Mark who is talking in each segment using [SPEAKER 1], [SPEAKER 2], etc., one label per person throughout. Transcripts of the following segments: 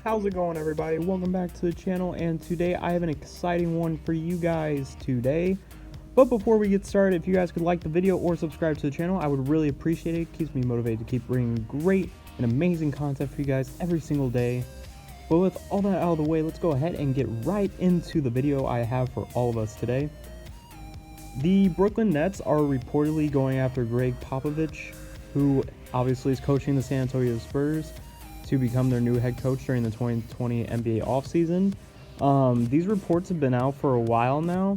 [SPEAKER 1] How's it going, everybody? Welcome back to the channel, and today I have an exciting one for you guys today. But before we get started, if you guys could like the video or subscribe to the channel, I would really appreciate it. It keeps me motivated to keep bringing great and amazing content for you guys every single day. But with all that out of the way, let's go ahead and get right into the video I have for all of us today. The Brooklyn Nets are reportedly going after Greg Popovich, who obviously is coaching the San Antonio Spurs, to become their new head coach during the 2020 NBA offseason. These reports have been out for a while now,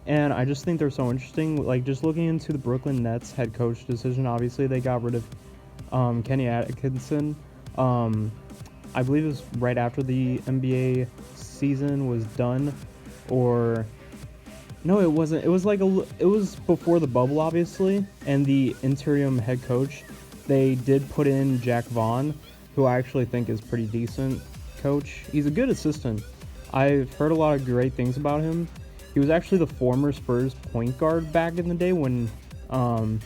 [SPEAKER 1] and I just think they're so interesting. Like, just looking into the Brooklyn Nets head coach decision, obviously they got rid of Kenny Atkinson. I believe it was right after the NBA season was done, or no, it wasn't. It was it was before the bubble, obviously, and the interim head coach, they did put in Jack Vaughn, who I actually think is pretty decent coach. He's a good assistant. I've heard a lot of great things about him. He was actually the former Spurs point guard back in the day when, and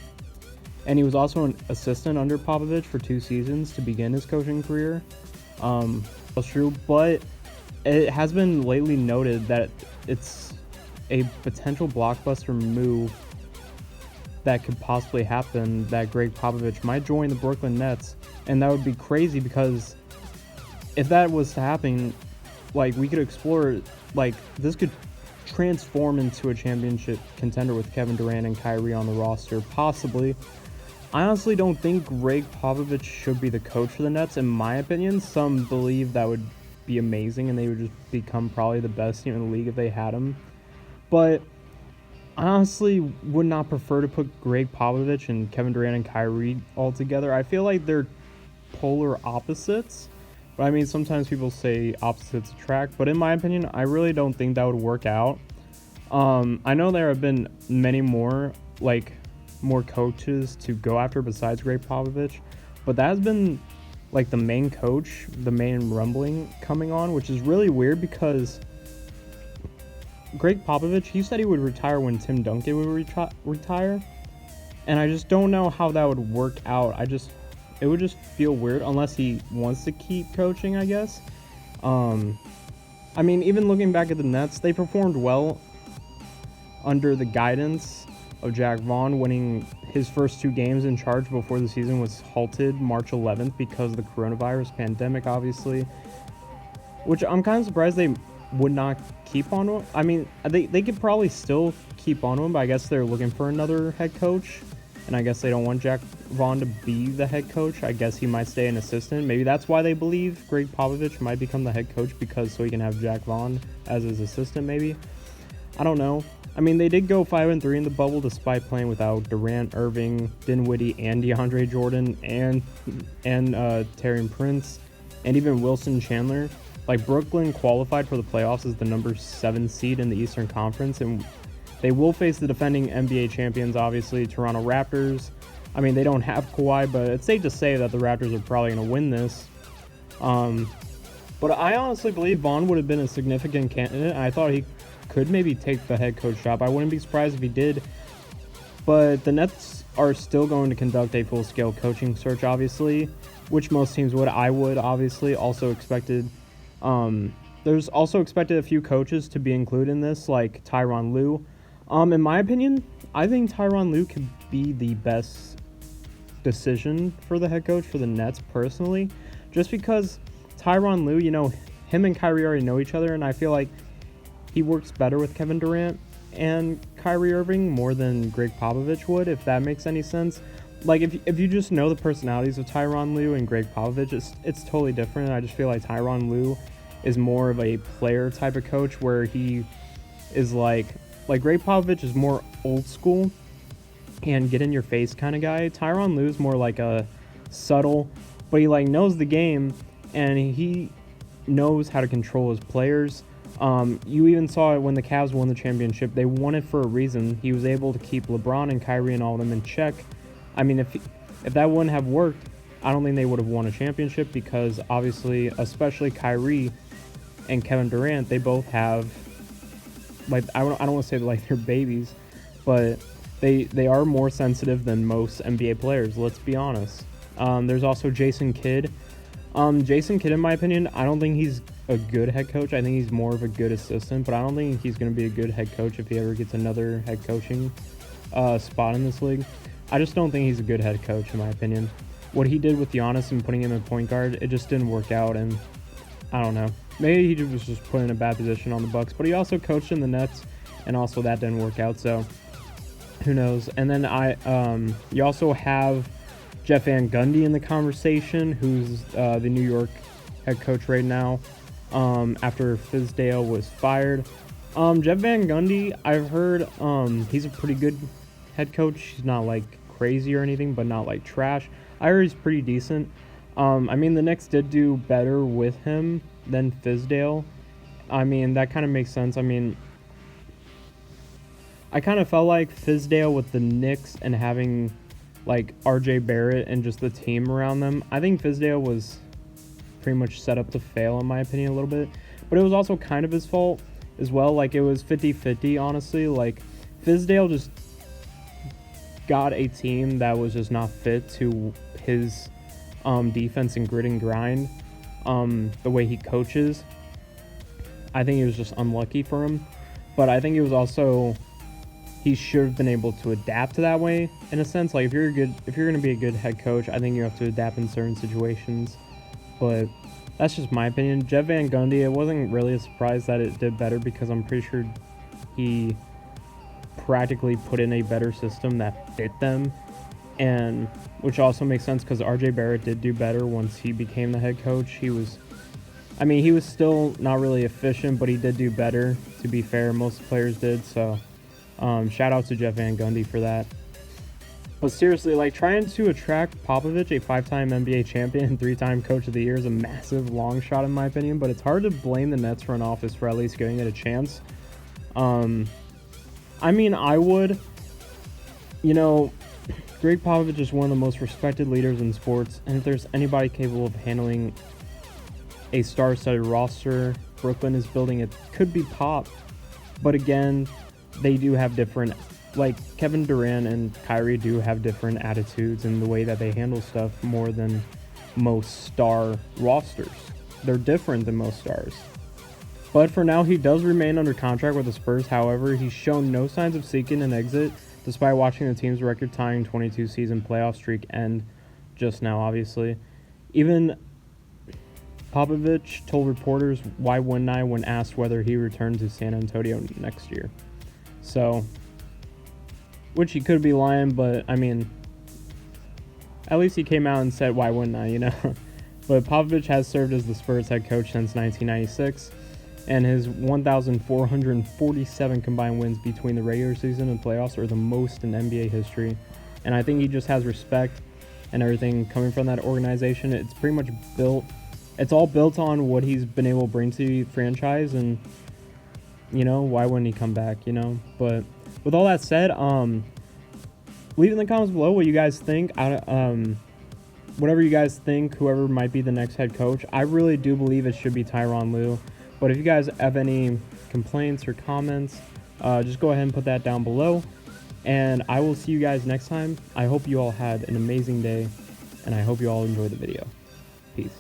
[SPEAKER 1] he was also an assistant under Popovich for 2 seasons to begin his coaching career. That's true, but it has been lately noted that it's a potential blockbuster move that could possibly happen, that Greg Popovich might join the Brooklyn Nets. And that would be crazy, because if that was to happen, like, we could explore, like, this could transform into a championship contender with Kevin Durant and Kyrie on the roster, possibly. I honestly don't think Greg Popovich should be the coach for the Nets, in my opinion. Some believe that would be amazing and they would just become probably the best team in the league if they had him. But I honestly would not prefer to put Greg Popovich and Kevin Durant and Kyrie all together. I feel like they're polar opposites. But I mean, sometimes people say opposites attract, but in my opinion, I really don't think that would work out. I know there have been many more coaches to go after besides Greg Popovich, but that has been like the main coach, the main rumbling coming on, which is really weird, because Greg Popovich, he said he would retire when Tim Duncan would retire, and I just don't know how that would work out. It would just feel weird unless he wants to keep coaching, I guess. I mean, even looking back at the Nets, they performed well under the guidance of Jack Vaughn, winning his first 2 games in charge before the season was halted March 11th because of the coronavirus pandemic, obviously. Which I'm kind of surprised they would not keep on him. I mean, they could probably still keep on him, but I guess they're looking for another head coach. And I guess they don't want Jack Vaughn to be the head coach. I guess he might stay an assistant. Maybe that's why they believe Greg Popovich might become the head coach, because so he can have Jack Vaughn as his assistant, maybe. I don't know. I mean, they did go 5-3 in the bubble despite playing without Durant, Irving, Dinwiddie, and DeAndre Jordan, and Taurean Prince, and even Wilson Chandler. Like, Brooklyn qualified for the playoffs as the number 7 seed in the Eastern Conference, and they will face the defending NBA champions, obviously, Toronto Raptors. I mean, they don't have Kawhi, but it's safe to say that the Raptors are probably going to win this. But I honestly believe Vaughn would have been a significant candidate. I thought he could maybe take the head coach job. I wouldn't be surprised if he did. But the Nets are still going to conduct a full-scale coaching search, obviously, which most teams would. I would, obviously. Also expected. There's also expected a few coaches to be included in this, like Tyronn Lue. In my opinion, I think Tyronn Lue could be the best decision for the head coach for the Nets, personally, just because Tyronn Lue, you know, him and Kyrie already know each other, and I feel like he works better with Kevin Durant and Kyrie Irving more than Greg Popovich would, if that makes any sense. Like, if you just know the personalities of Tyronn Lue and Greg Popovich, it's totally different. I just feel like Tyronn Lue is more of a player type of coach, where he is like Greg Popovich is more old school and get in your face kind of guy. Tyronn Lue is more like a subtle, but he knows the game, and he knows how to control his players. You even saw it when the Cavs won the championship. They won it for a reason. He was able to keep LeBron and Kyrie and all of them in check. I mean, if that wouldn't have worked, I don't think they would have won a championship, because obviously, especially Kyrie and Kevin Durant, they both have, like, I don't want to say they're babies, but they are more sensitive than most NBA players, let's be honest. There's also Jason Kidd, Jason Kidd, in my opinion, I don't think he's a good head coach. I think he's more of a good assistant, but I don't think he's going to be a good head coach if he ever gets another head coaching spot in this league. I just don't think he's a good head coach, in my opinion. What he did with Giannis and putting him in point guard, it just didn't work out, and I don't know. Maybe he was just put in a bad position on the Bucks, but he also coached in the Nets, and also that didn't work out, so who knows. And then you also have Jeff Van Gundy in the conversation, who's the New York head coach right now, after Fizdale was fired. Jeff Van Gundy, I've heard he's a pretty good head coach. He's not like crazy or anything, but not like trash. I heard he's pretty decent. I mean, the Knicks did do better with him than Fizdale. I mean, that kind of makes sense. I mean, I kind of felt like Fizdale with the Knicks and having like RJ Barrett and just the team around them, I think Fizdale was pretty much set up to fail, in my opinion, a little bit. But it was also kind of his fault as well. Like, it was 50-50, honestly. Like, Fizdale just got a team that was just not fit to his defense and grit and grind, the way he coaches. I think it was just unlucky for him. But I think it was also, he should have been able to adapt to that way, in a sense. Like, if you're going to be a good head coach, I think you have to adapt in certain situations. But that's just my opinion. Jeff Van Gundy, it wasn't really a surprise that it did better, because I'm pretty sure he practically put in a better system that fit them, and which also makes sense because RJ Barrett did do better once he became the head coach. He was still not really efficient, but he did do better, to be fair. Most players did, so shout out to Jeff Van Gundy for that. But seriously, like, trying to attract Popovich, a 5-time NBA champion and 3-time coach of the year, is a massive long shot, in my opinion, but it's hard to blame the Nets front office for at least giving it a chance. I mean, I would. You know, Greg Popovich is one of the most respected leaders in sports, and if there's anybody capable of handling a star-studded roster Brooklyn is building, it could be Pop. But again, they do have different, like, Kevin Durant and Kyrie do have different attitudes in the way that they handle stuff more than most star rosters. They're different than most stars. But for now, he does remain under contract with the Spurs. However, he's shown no signs of seeking an exit, despite watching the team's record-tying 22-season playoff streak end just now, obviously. Even Popovich told reporters, "Why wouldn't I?" when asked whether he returned to San Antonio next year. So, which he could be lying, but I mean, at least he came out and said, "Why wouldn't I?" You know. But Popovich has served as the Spurs head coach since 1996, and his 1,447 combined wins between the regular season and playoffs are the most in NBA history. And I think he just has respect and everything coming from that organization. It's pretty much built. It's all built on what he's been able to bring to the franchise, and you know, why wouldn't he come back, you know? But with all that said, leave in the comments below what you guys think. Whatever you guys think, whoever might be the next head coach. I really do believe it should be Tyronn Lue. But if you guys have any complaints or comments, just go ahead and put that down below. And I will see you guys next time. I hope you all had an amazing day, and I hope you all enjoyed the video. Peace.